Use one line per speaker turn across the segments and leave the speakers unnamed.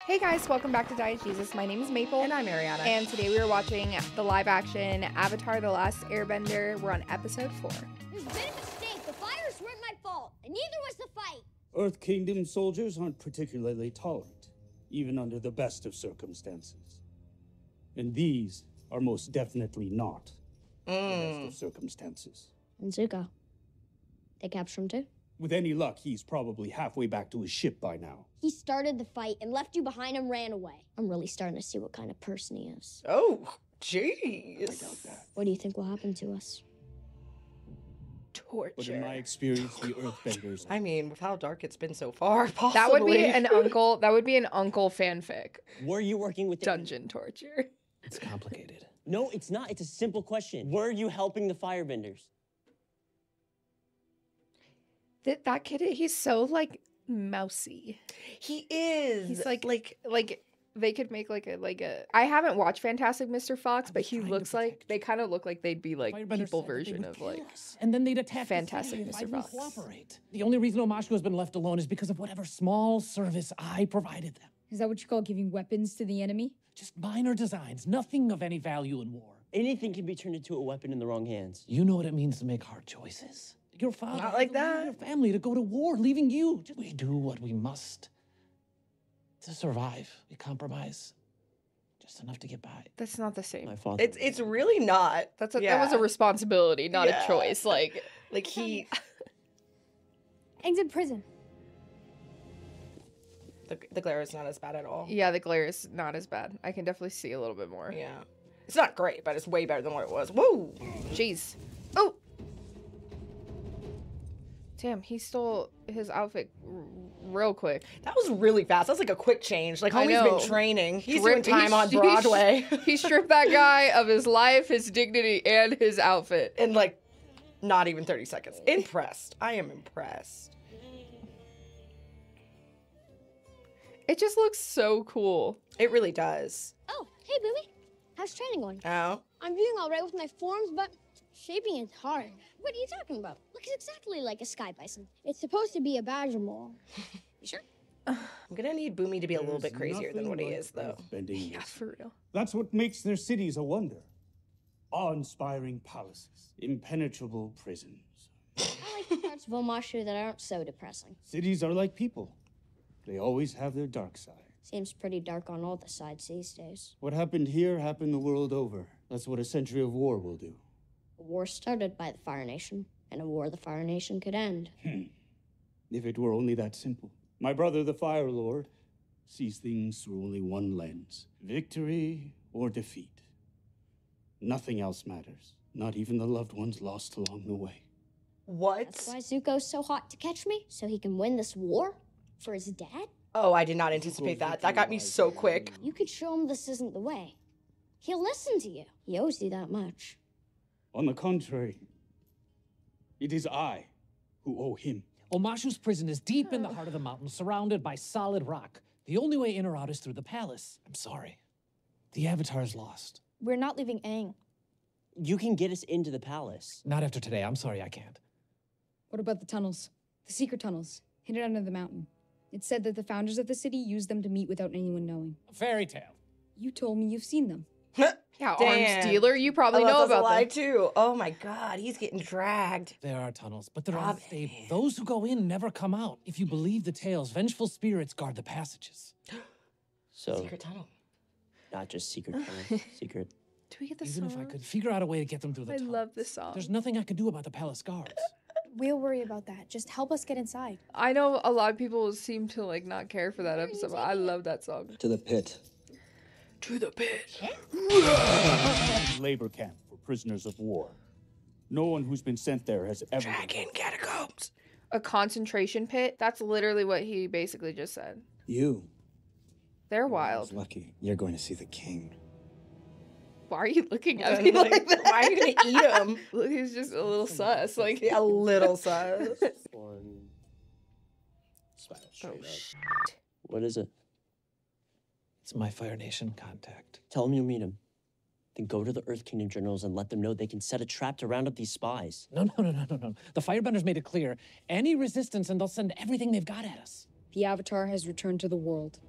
Hey guys, welcome back to Diet Jesus. My name is Maple.
And I'm Arianna.
And today we are watching the live action Avatar The Last Airbender. We're on episode 4.
There's been a mistake. The fires weren't my fault, and neither was the fight.
Earth Kingdom soldiers aren't particularly tolerant, even under the best of circumstances. And these are most definitely not the best of circumstances.
And Zuko. They captured him too?
With any luck, he's probably halfway back to his ship by now.
He started the fight and left you behind and ran away. I'm really starting to see what kind of person he is.
Oh, jeez.
I doubt that.
What do you think will happen to us?
Torture.
But in my experience, the Earthbenders...
I mean, with how dark it's been so far, possibly.
That would be an uncle. That would be an uncle fanfic.
Were you working with
Dungeon torture.
It's complicated. No, it's not. It's a simple question. Were you helping the firebenders?
That kid, he's so like mousy.
He is.
He's like they could make like a. I haven't watched Fantastic Mr. Fox, but he looks like they kind of look like they'd be like people version of like.
And then they'd attack
Fantastic
the city if
Mr.
I
Fox.
wouldn't cooperate. The only reason Omashu has been left alone is because of whatever small service I provided them.
Is that what you call giving weapons to the enemy?
Just minor designs, nothing of any value in war.
Anything can be turned into a weapon in the wrong hands.
You know what it means to make hard choices. Your father,
Not like that.
Your family to go to war, leaving you. We do what we must to survive. We compromise just enough to get by.
That's not the same.
My father.
It's really not.
That was a responsibility, not
Yeah.
a choice. Like
he.
Aang's in prison.
The glare is not as bad at all.
yeah, the glare is not as bad. I can definitely see a little bit more.
Yeah. It's not great, but it's way better than what it was. Woo!
Jeez. Oh. Damn, he stole his outfit real quick.
That was really fast. That's like a quick change. Like,
I
homie's
know.
been training. He's
Drip-
doing time on
he-
Broadway.
He stripped that guy of his life, his dignity, and his outfit.
In like, not even 30 seconds. Impressed. I am impressed.
It just looks so cool.
It really does.
Oh, hey, Bumi. How's training going?
Oh.
I'm doing all right with my forms, but shaping is hard. What are you talking about? Looks exactly like a sky bison. It's supposed to be a badger mole. You sure?
I'm gonna need Bumi to be a little bit
There's
crazier than
nothing
what he
like
is, though.
earthbending.
Yeah, for real.
That's what makes their cities a wonder. Awe-inspiring palaces, impenetrable prisons.
I like the parts of Omashu that aren't so depressing.
Cities are like people. They always have their dark side.
Seems pretty dark on all the sides these days.
What happened here happened the world over. That's what a century of war will do.
A war started by the Fire Nation, and a war the Fire Nation could end.
If it were only that simple. My brother, the Fire Lord, sees things through only one lens. Victory or defeat. Nothing else matters. Not even the loved ones lost along the way.
What?
That's why Zuko's so hot to catch me? So he can win this war? For his dad?
Oh, I did not anticipate that. That got me so quick.
You could show him this isn't the way. He'll listen to you. He owes you that much.
On the contrary, it is I who owe him.
Omashu's prison is deep in the heart of the mountain, surrounded by solid rock. The only way in or out is through the palace. I'm sorry. The Avatar is lost.
We're not leaving Aang.
You can get us into the palace.
Not after today. I'm sorry, I can't.
What about the tunnels? The secret tunnels, hidden under the mountain. It's said that the founders of the city used them to meet without anyone knowing.
A fairy tale.
You told me you've seen them.
Yeah,
Damn.
arms dealer. You probably
Oh,
know
that's a
about
lie
them.
too. Oh my god, he's getting dragged.
There are tunnels, but they're
Rob-
unstable. Those who go in never come out. If you believe the tales, vengeful spirits guard the passages.
So,
Secret tunnel.
not just secret tunnels, secret.
Do we get the
Even
song?
if I could figure out a way to get them through the
I
tunnels.
love this song.
There's nothing I can do about the palace guards.
We'll worry about that. Just help us get inside.
I know a lot of people seem to like not care for that episode, but I love that song.
To the pit.
To the pit.
Labor camp for prisoners of war. No one who's been sent there has ever...
Dragon catacombs.
A concentration pit. That's literally what he basically just said.
You.
They're
I was
wild.
lucky. You're going to see the king.
Why are you looking at
And,
me
like,
like that?
why are you gonna eat him?
Look, he's just a little sus. Like
A little sus.
One.
Smile
Oh,
straight up.
shit.
What is it?
It's my Fire Nation contact.
Tell them you'll meet him. Then go to the Earth Kingdom generals and let them know they can set a trap to round up these spies.
No. The Firebenders made it clear. Any resistance and they'll send everything they've got at us.
The Avatar has returned to the world.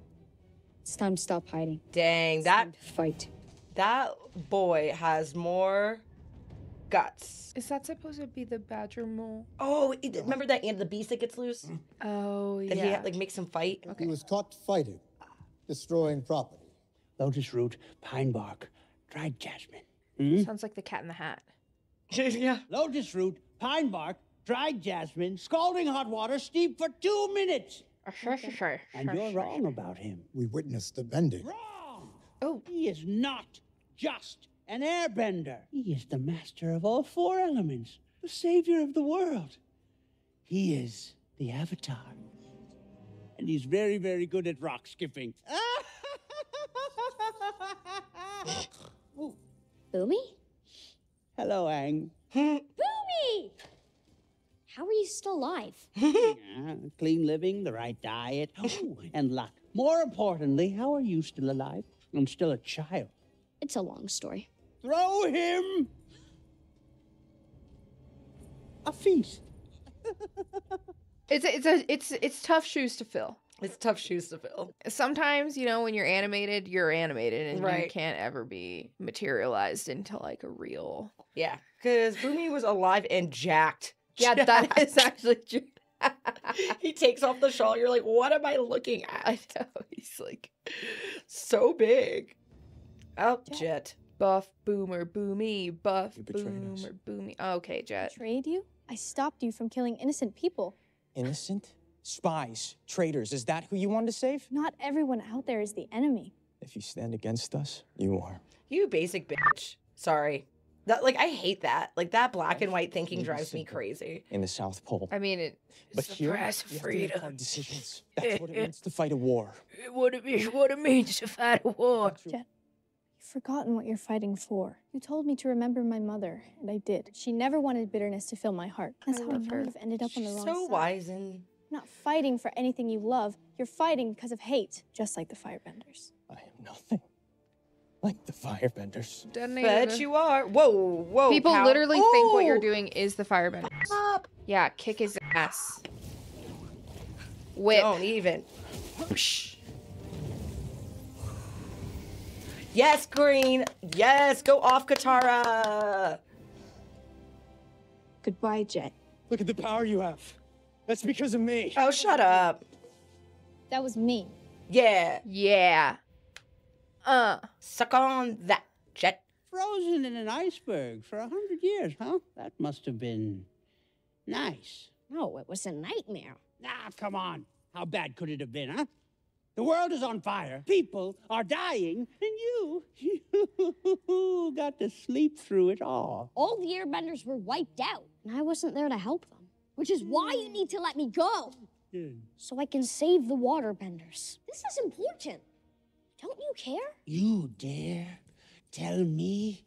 It's time to stop hiding.
Dang,
It's time to fight.
that boy has more guts.
Is that supposed to be the badger mole?
Oh, remember that and the beast that gets loose?
Oh,
That
yeah.
he like makes him fight?
He was caught fighting, destroying property.
Lotus root, pine bark, dried jasmine.
Sounds like the Cat in the Hat.
Yeah.
Lotus root, pine bark, dried jasmine, scalding hot water, steep for 2 minutes. And you're wrong about him.
We witnessed the bending.
Wrong!
Oh.
He is not just an airbender. He is the master of all 4 elements, the savior of the world. He is the Avatar. And he's very, very good at rock skipping.
Bumi?
Hello, Aang.
Bumi! How are you still alive?
Yeah, clean living, the right diet, and luck. More importantly, how are you still alive? I'm still a child.
It's a long story.
Throw him a feast.
It's tough shoes to fill.
It's tough shoes to fill.
Sometimes, you know, when you're animated, and
Right.
you can't ever be materialized into like a real.
Yeah, because Bumi was alive and jacked.
Yeah, that is actually true.
He takes off the shawl. You're like, what am I looking at?
I know. He's like
So big. Oh, Jet.
buff boomer boomy, buff
You betrayed us.
boomer boomy. Okay, Jet.
Betrayed you? I stopped you from killing innocent people.
Innocent? Spies, traitors, is that who you wanted to save?
Not everyone out there is the enemy.
If you stand against us, you are.
You basic bitch. Sorry. That I hate that. Like that black and white thinking
Maybe
drives me
simple.
crazy.
In the South Pole.
I mean, it.
But here, you have
suppress
to make
freedom.
hard decisions. That's what it means to fight a war.
What it means to fight a war.
Jet, you've forgotten what you're fighting for. You told me to remember my mother, and I did. She never wanted bitterness to fill my heart. That's
I
how I
love
know
her.
you've ended up on the
She's
wrong
so
side.
wise and
You're not fighting for anything you love. You're fighting because of hate, just like the firebenders.
I am nothing like the firebenders.
bet you are. Whoa, whoa.
People
pal.
literally think what you're
Ooh.
doing is the firebenders.
Up.
Yeah, kick his ass. Whip.
Don't even. Whoosh. Yes, Green. Yes, go off, Katara.
Goodbye, Jet.
Look at the power you have. That's because of me.
Oh, shut up.
That was me.
Yeah.
Yeah.
Suck on that, Jet.
Frozen in an iceberg for 100 years, huh? That must have been nice.
No, it was a nightmare.
Ah, come on. How bad could it have been, huh? The world is on fire. People are dying. And you got to sleep through it all.
All the airbenders were wiped out, and I wasn't there to help them. Which is why you need to let me go, so I can save the waterbenders. This is important. Don't you care?
You dare tell me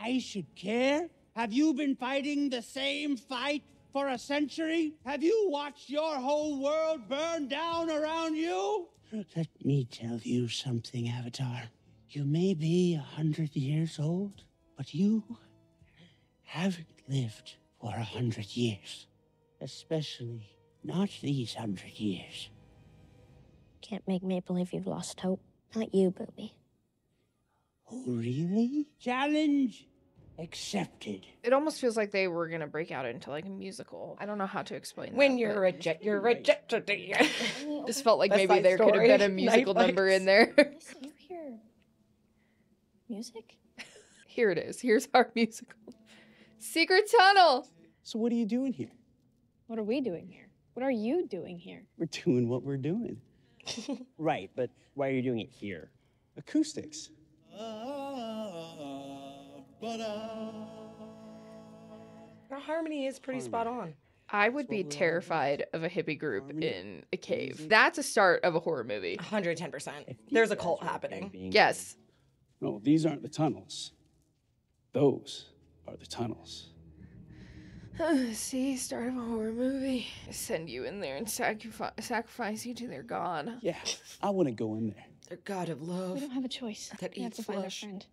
I should care? Have you been fighting the same fight for a century? Have you watched your whole world burn down around you? Let me tell you something, Avatar. You may be 100 years old, but you haven't lived for 100 years. Especially not these 100 years.
Can't make me believe you've lost hope. Not you, Bumi.
Oh, really? Challenge accepted.
It almost feels like they were gonna break out into like a musical. I don't know how to explain that.
When you're a jet, you're a jet today.
Just felt like
West
maybe
Side
there could have
Story,
been a musical
Night
number
Lights.
in there.
Listen, you hear music?
Here it is. Here's our musical. Secret tunnel.
So what are you doing here?
What are we doing here? What are you doing here?
We're doing what we're doing.
Right, but why are you doing it here?
Acoustics.
Our harmony is pretty spot on.
I would be terrified of a hippie group in a cave. That's a start of a horror movie.
110%. There's a cult happening.
Yes.
No, these aren't the tunnels. Those are the tunnels.
See, start of a horror movie. Send you in there and sacrifice you to their god.
Yeah, I want to go in there.
Their god of love.
We don't have a choice.
That
We have
eats
to find our
flesh.
friend.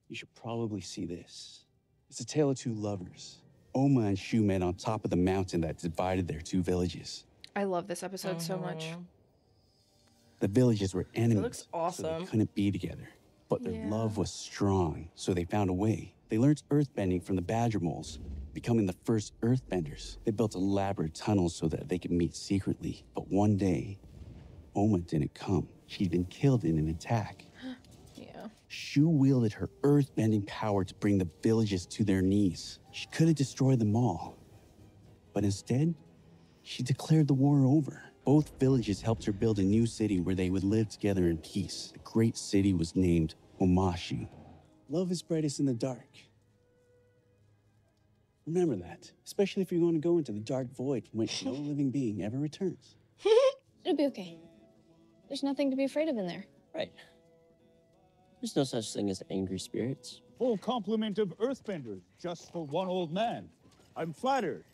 You should probably see this. It's a tale of two lovers. Oma and Shu met on top of the mountain that divided their two villages.
I love this episode so much.
The villages were enemies.
looks
So
awesome.
they couldn't be together. But their
Yeah.
love was strong, so they found a way. They learned earthbending from the badger moles, becoming the first earthbenders. They built elaborate tunnels so that they could meet secretly. But one day, Oma didn't come. She'd been killed in an attack.
Yeah.
Shu wielded her earthbending power to bring the villages to their knees. She could have destroyed them all. But instead, she declared the war over. Both villages helped her build a new city where they would live together in peace. The great city was named Omashu. Love is brightest in the dark. Remember that, especially if you're going to go into the dark void from which no living being ever returns.
It'll be okay. There's nothing to be afraid of in there.
Right. There's no such thing as angry spirits.
Full complement of earthbenders, just for one old man. I'm flattered.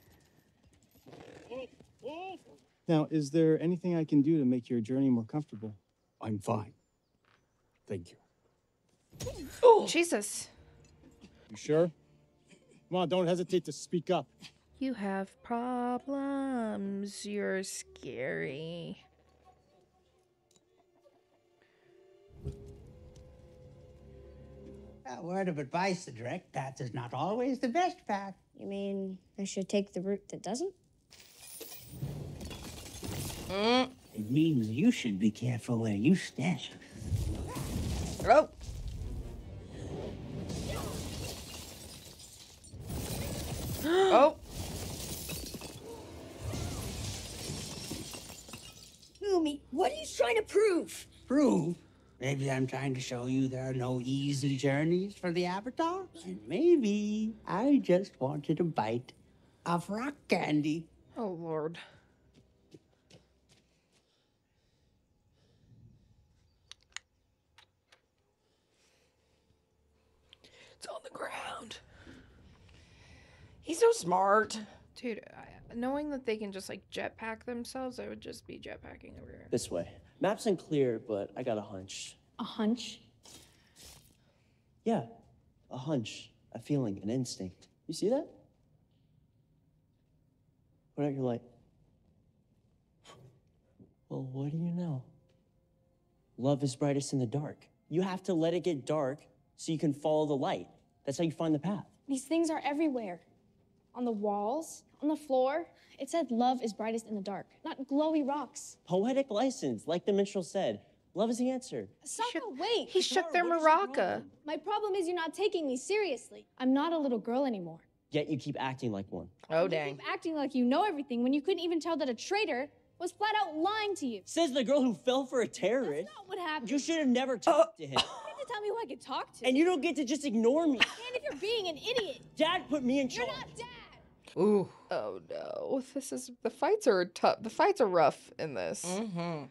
Now, is there anything I can do to make your journey more comfortable?
I'm fine. Thank you.
Oh, Jesus.
You sure? Come on, don't hesitate to speak up.
You have problems. You're scary.
A word of advice, the direct path is not always the best path.
You mean I should take the route that doesn't?
It means you should be careful where you stand.
Oh. Oh.
Bumi, what are you trying to prove?
Prove? Maybe I'm trying to show you there are no easy journeys for the Avatar. And maybe I just wanted a bite of rock candy.
Oh, Lord. It's on the ground.
He's so smart.
Dude, knowing that they can just like jetpack themselves, I would just be jetpacking everywhere.
This way. Map's unclear, but I got a hunch.
A hunch?
Yeah, a hunch, a feeling, an instinct. You see that? Put out your light. Well, what do you know? Love is brightest in the dark. You have to let it get dark so you can follow the light. That's how you find the path.
These things are everywhere. On the walls, on the floor. It said love is brightest in the dark, not glowy rocks.
Poetic license, like the minstrel said. Love is the answer.
Sokka, wait!
He shook their maraca.
My problem is you're not taking me seriously. I'm not a little girl anymore.
Yet you keep acting like one.
Oh,
You
dang.
keep acting like you know everything when you couldn't even tell that a traitor was flat out lying to you.
Says the girl who fell for a terrorist.
That's not what happened.
You should have never talked to him.
You have to tell me who I could talk to.
And you don't get to just ignore me.
And if you're being an idiot.
Dad put me in
You're
charge.
not dad.
Ooh.
Oh no, the fights are tough. The fights are rough in this.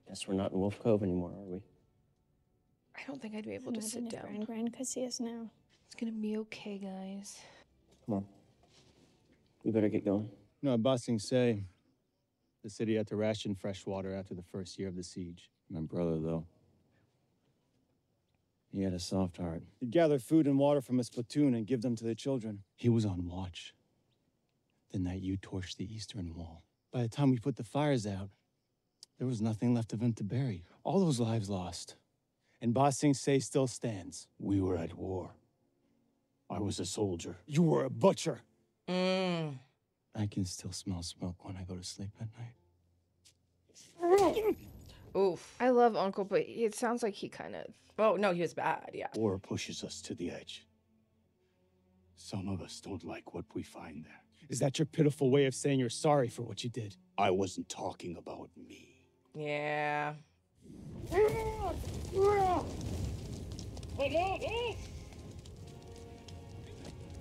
Guess we're not in Wolf Cove anymore, are we?
I don't think I'd be able to sit down.
Gran could see us now.
It's gonna be okay, guys.
Come on. We better get going.
No, Bossing say the city had to ration fresh water after the first year of the siege.
My brother, though. He had a soft heart.
He'd gather food and water from his platoon and give them to the children. He was on watch the night you torched the eastern wall. By the time we put the fires out, there was nothing left of him to bury. All those lives lost. And Bossing say still stands.
We were at war. I was a soldier.
You were a butcher.
Mm.
I can still smell smoke when I go to sleep at night.
Oof.
I love Uncle, but it sounds like he kind of.
Oh, no, he was bad, yeah.
War pushes us to the edge. Some of us don't like what we find there.
Is that your pitiful way of saying you're sorry for what you did?
I wasn't talking about me.
Yeah.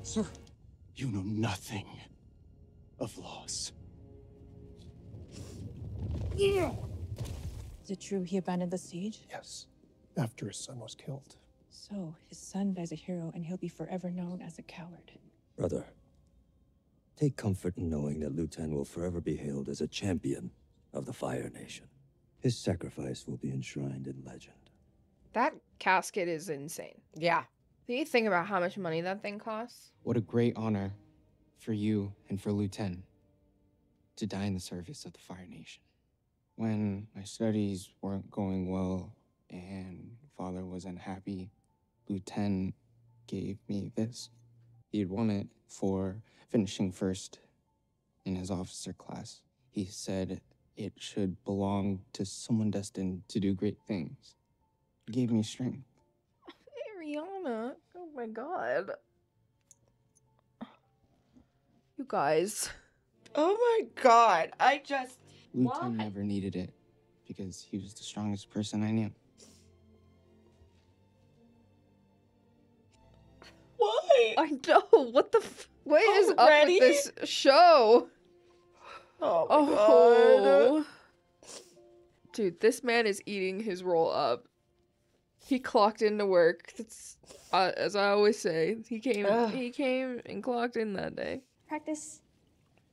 Sir, you know nothing of loss.
Is it true he abandoned the siege?
Yes, after his son was killed.
So his son dies a hero and he'll be forever known as a coward.
Brother, take comfort in knowing that Lutan will forever be hailed as a champion of the Fire Nation. His sacrifice will be enshrined in legend.
That casket is insane.
Yeah.
Do you think about how much money that thing costs?
What a great honor for you and for Lieutenant to die in the service of the Fire Nation. When my studies weren't going well and Father was unhappy, Lieutenant gave me this. He'd won it for finishing first in his officer class. He said it should belong to someone destined to do great things. He gave me strength.
Arianna. Oh my god. You guys.
Oh my god. I just...
Lieutenant never needed it because he was the strongest person I knew.
Why?
I know. What the what is up with this show?
Oh my god.
Dude, this man is eating his roll up. He clocked into work. That's as I always say. He came and clocked in that day.
Practice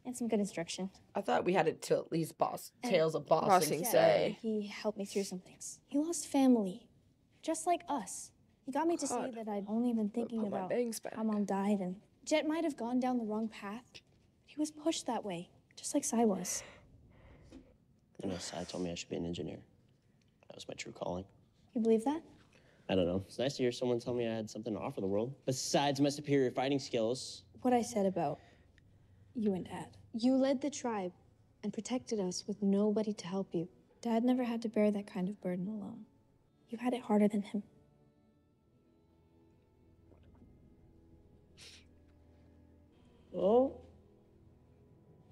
and some good instruction.
I thought we had it till at least Tales of Bossing
Say. He helped me through some things. He lost family, just like us. He got me to see that I'd only been thinking about how Mom died, and Jet might have gone down the wrong path. He was pushed that way, just like Sai was.
You know, Sai told me I should be an engineer. That was my true calling.
You believe that?
I don't know. It's nice to hear someone tell me I had something to offer the world. Besides my superior fighting skills.
What I said about you and Dad. You led the tribe and protected us with nobody to help you. Dad never had to bear that kind of burden alone. You had it harder than him.
Oh,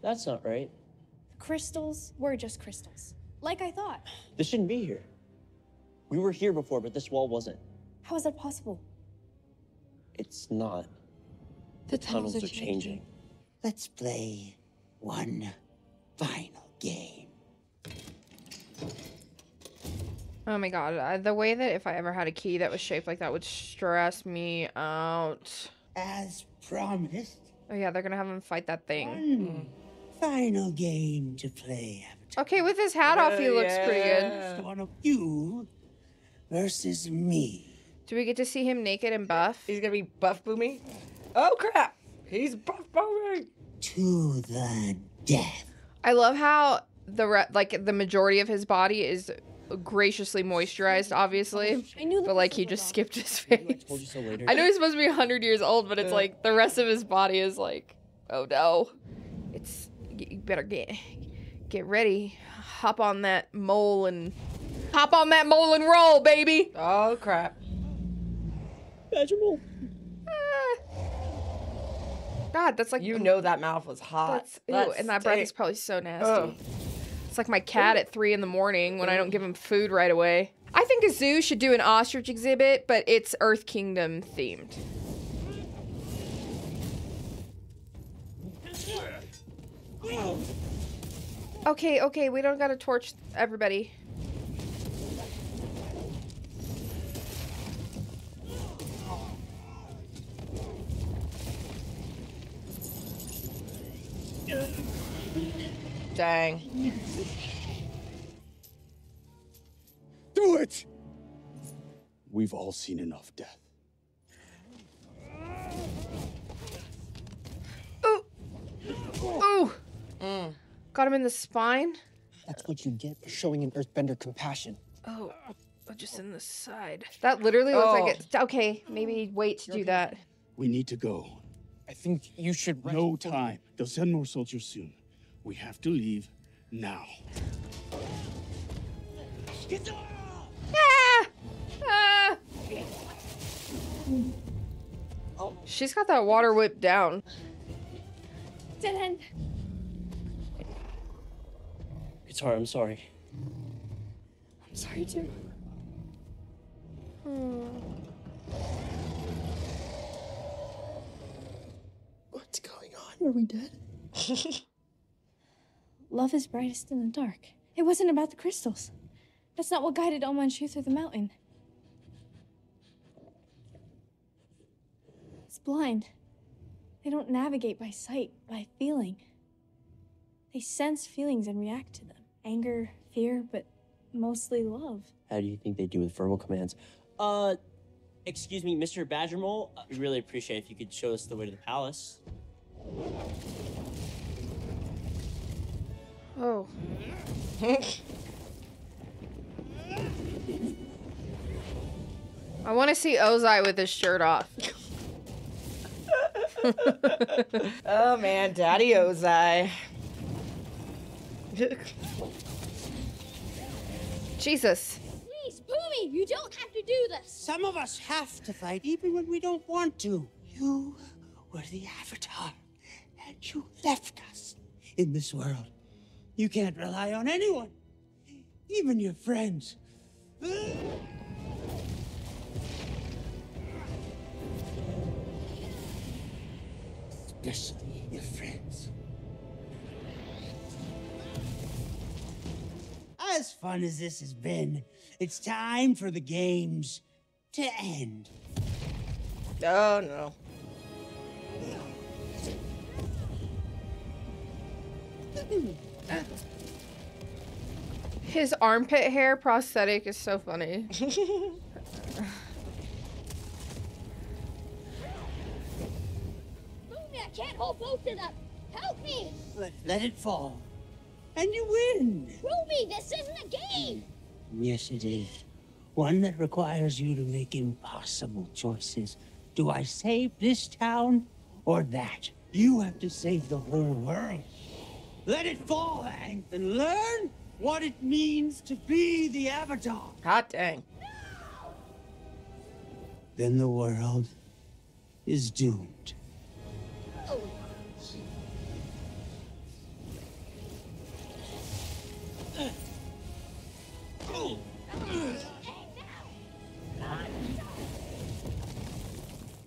that's not right.
Crystals were just crystals. Like I thought.
This shouldn't be here. We were here before, but this wall wasn't.
How is that possible?
It's not. The tunnels are changing.
Let's play one final game.
Oh my god, the way that if I ever had a key that was shaped like that would stress me out.
As promised.
Oh yeah, they're gonna have him fight that thing.
One final game to play.
Okay, with his hat off, he looks pretty good.
One of you versus me.
Do we get to see him naked and buff?
He's gonna be buff Bumi? Oh crap! He's buff Bumi!
To the death.
I love how the majority of his body is graciously moisturized, obviously.
I knew
but like he just skipped his face.
I told you so later.
I know he's supposed to be 100 years old, but it's like the rest of his body is like, oh no. It's you better get ready. Hop on that mole and roll, baby.
Oh crap.
Badger mole.
God, that's like
you know that mouth was hot.
Ew, and that breath is probably so nasty. It's like my cat at 3 in the morning when I don't give him food right away. I think a zoo should do an ostrich exhibit, but it's Earth Kingdom themed. Okay, we don't gotta torch everybody.
Dang.
Do it! We've all seen enough death.
Ooh! Got him in the spine?
That's what you get for showing an earthbender compassion.
Oh, just in the side. That literally looks like it. Okay, maybe wait to do that.
We need to go.
I think you should rest.
No time. They'll send more soldiers soon. We have to leave now.
Ah! Ah! Oh, she's got that water whip down.
Dead end.
It's hard, I'm sorry.
I'm sorry too.
What's going on? Are we dead?
Love is brightest in the dark. It wasn't about the crystals. That's not what guided Oma and Shu through the mountain. It's blind. They don't navigate by sight, by feeling. They sense feelings and react to them. Anger, fear, but mostly love.
How do you think they do with verbal commands? Excuse me, Mr. Badgermole. We'd really appreciate if you could show us the way to the palace.
Oh. I want to see Ozai with his shirt off.
Oh man, Daddy Ozai.
Jesus.
Please, Bumi, you don't have to do this.
Some of us have to fight even when we don't want to. You were the Avatar, and you left us in this world. You can't rely on anyone, even your friends. Especially your friends. As fun as this has been, it's time for the games to end.
Oh no.
His armpit hair prosthetic is so funny.
Bumi, I can't hold both of them. Help me.
Let it fall. And you win.
Bumi, this isn't a game.
Yes, it is. One that requires you to make impossible choices. Do I save this town or that? You have to save the whole world. Let it fall, Aang, and learn what it means to be the Avatar.
Hot dang.
Then the world is doomed.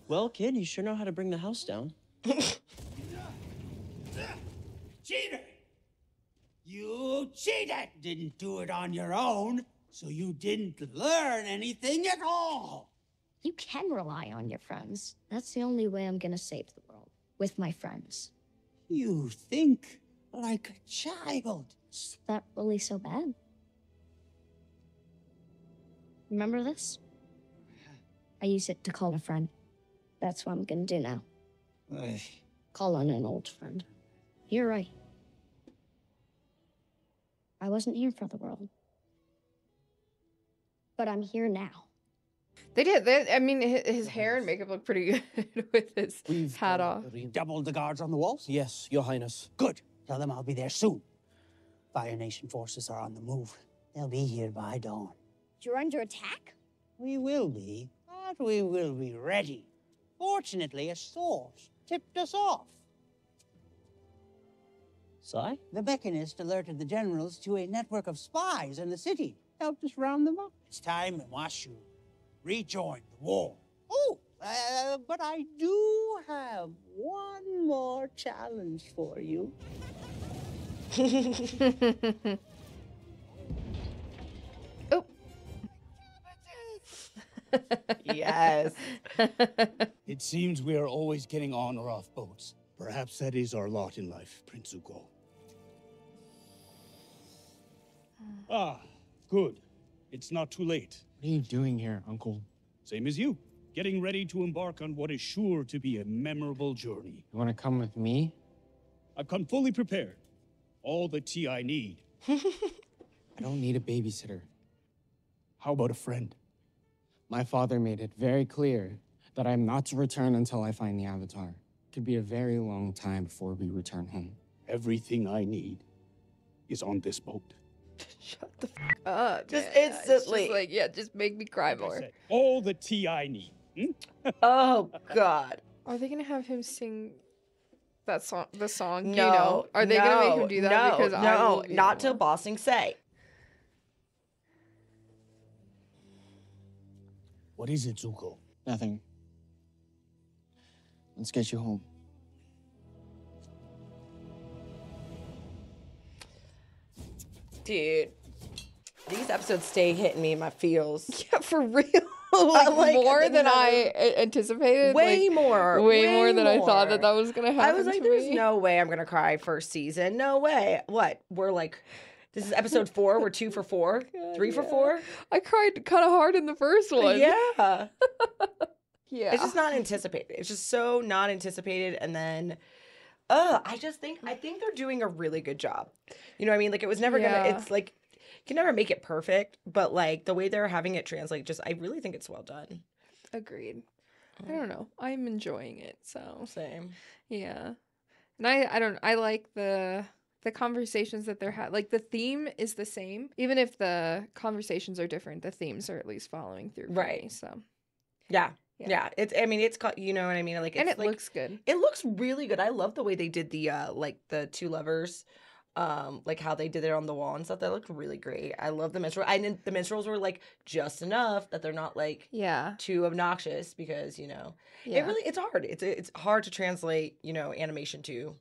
Well, kid, you sure know how to bring the house down.
Cheater! You cheated! Didn't do it on your own, so you didn't learn anything at all.
You can rely on your friends. That's the only way I'm gonna save the world. With my friends.
You think like a child.
Is that really so bad? Remember this? I use it to call a friend. That's what I'm gonna do now. Call on an old friend. You're right. I wasn't here for the world. But I'm here now.
They did. I mean, his hair and makeup look pretty good with his hat off.
Doubled the guards on the walls?
Yes, Your Highness.
Good. Tell them I'll be there soon. Fire Nation forces are on the move. They'll be here by dawn.
You're under attack?
We will be, but we will be ready. Fortunately, a source tipped us off.
Sai?
The Mechanist alerted the generals to a network of spies in the city. Helped us round them up. It's time Washu rejoined the war. Oh, but I do have one more challenge for you.
Oh.
Yes.
It seems we are always getting on or off boats. Perhaps that is our lot in life, Prince Zuko. Ah, good. It's not too late.
What are you doing here, Uncle?
Same as you. Getting ready to embark on what is sure to be a memorable journey.
You want to come with me?
I've come fully prepared. All the tea I need.
I don't need a babysitter.
How about a friend?
My father made it very clear that I'm not to return until I find the Avatar. It could be a very long time before we return home.
Everything I need is on this boat.
Shut the fuck up.
Just
man.
instantly.
It's just like, yeah, just make me cry more.
All the tea I need.
Oh, God.
Are they gonna have him sing that song? The song?
No.
Do you know? Are they gonna make him do that?
No,
Because I
no,
will be
not
the
till
one.
Bossing say.
What is it, Zuko?
Nothing. Let's get you home.
Dude, these episodes stay hitting me in my feels.
Yeah, for real. like, more than
never-
I anticipated.
Way
like,
more.
Way more than I thought that was gonna happen.
I was like,
to
there's
me.
no way I'm gonna cry first season. No way. What? We're like, this is episode 4. We're 2 for 4. 3 for 4.
I cried kind of hard in the first one.
Yeah.
Yeah.
It's just not anticipated. It's just so not anticipated. And then, I think they're doing a really good job. You know what I mean? Like, it was never
Yeah.
gonna, it's like, can never make it perfect, but like the way they're having it translate, I really think it's well done.
Agreed. I don't know. I'm enjoying it. So
same.
Yeah. And I like the conversations that they're having. Like the theme is the same. Even if the conversations are different, the themes are at least following through for me, so.
Yeah. It's you know what I mean? Like,
And
it's
it looks good.
It looks really good. I love the way they did the like the two lovers, like how they did it on the wall and stuff. That looked really great. I love the minstrel. And the minstrels were like just enough that they're not like too obnoxious, because it's hard. It's hard to translate animation to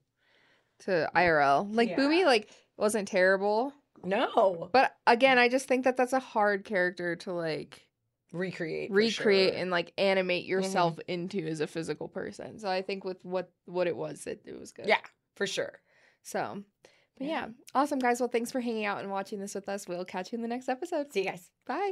IRL. Like Bumi like wasn't terrible.
No.
But again, I just think that that's a hard character to like
recreate
and like animate yourself into as a physical person. So I think with what it was good.
Yeah, for sure.
So, but yeah. Awesome, guys. Well, thanks for hanging out and watching this with us. We'll catch you in the next episode.
See you guys.
Bye.